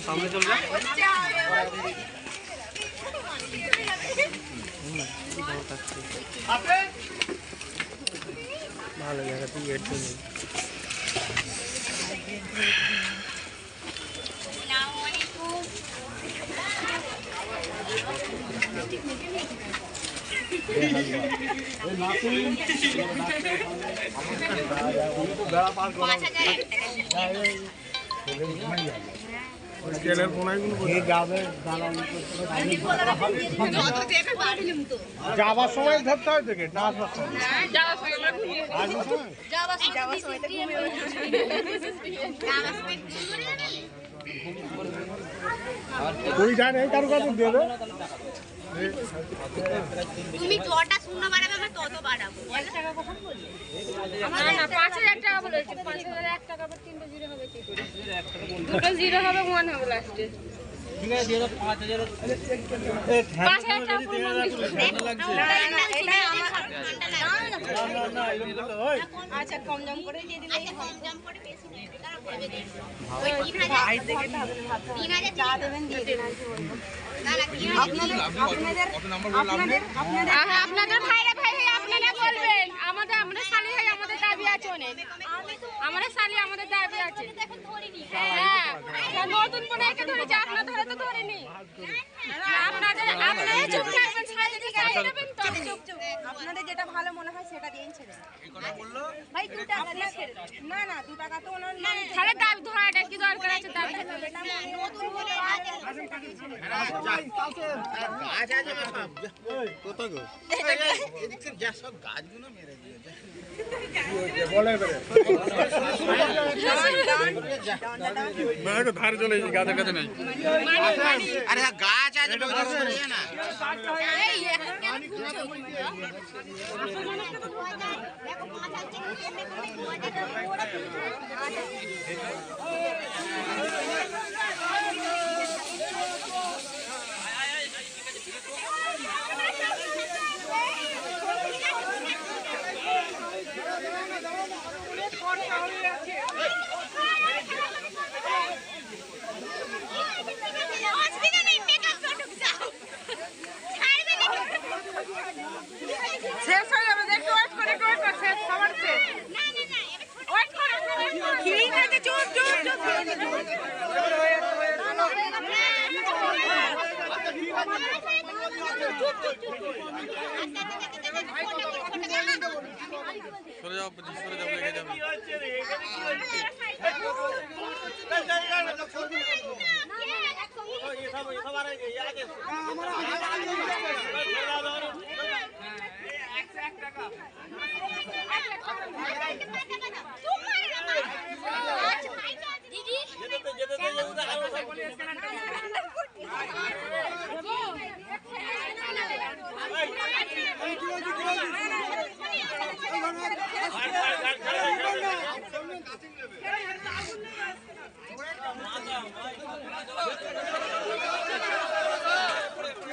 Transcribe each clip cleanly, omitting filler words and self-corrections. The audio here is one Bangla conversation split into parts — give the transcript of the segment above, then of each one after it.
সামনে চল যা ভালো জায়গাতে গেট নেই। যাবার সময় ধরতে হয় দেখে না ওই জানে কারো কাছে দেবে তুমি যতটা শূন্য বাড়াবে আমরা তত বাড়াবো। 5000 টাকা বলেছি, 5001 টাকা আবার 3টা জিরো হবে কি করে? দুটো জিরো হবে 1 হবে লাস্টে। ঠিক আছে দিয়ে দাও 5000 5000 টাকা আচ্ছা কম দাম করে দিয়ে দিলে কম দাম করে বেশি নেই তারা বলবে দেন ওই 3000 দেখে 3000 চা দেবেন দিয়ে দিন আর কি বলবো না না আপনাদের ভাইরা ভাই আপনারা বলবেন আমাদের আমরা শালি ভাই আমাদের দাবি আছে অনেক আমরা শালি আমাদের দাবি আছে দেখুন ধরিনি হ্যাঁ নতুন করে একে ধরেছে আপনারা ধরে তো ধরেনি আপনারা চুপ থাকবেন ছাড়ে দিকে আসবেন তো চুপ আপনাদের যেটা ভালো মনে হয় সেটা দিন ছেড়ে এই কথা বললো ভাই 2 টাকা দিয়ে ছেড়ে না না 2 টাকা তো ওনার না তাহলে দাবি ধরাটা কি দরকার আছে দাবি নতুন করে আছে গাছ আছে কত গো এদিক থেকে যা সব গাছগুলো মেরে দিয়েছে বলে বেরে मैं तो धार चले गाते गाते नहीं अरे गाछ आज लोग सुनिए ना এই এখন কেন খুঁজছো দেখো 5000 থেকে কেমনে করে 2000 টাকা ওরা শেষ হয়ে যাবে একটু ওয়েট করে শেষ খাবার শেষ না না না ওয়েট করো ঠিক আছে চুপ চুপ চুপ সরে যাও লেগে যাবে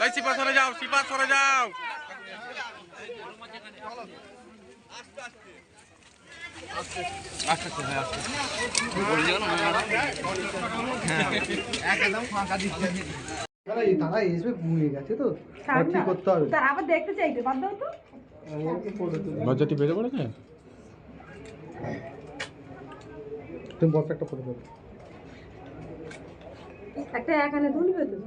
এই সিপা সরে যাও তারা এসবে ঘুমিয়ে গেছে তো ঠিক করতে হবে তার আবার দেখতে চাইবে বাদ দাও তো লজ্জাটি বেড়ে পড়েছে তুমি বস একটা ফটো দাও একটা এখানে তুলবে তো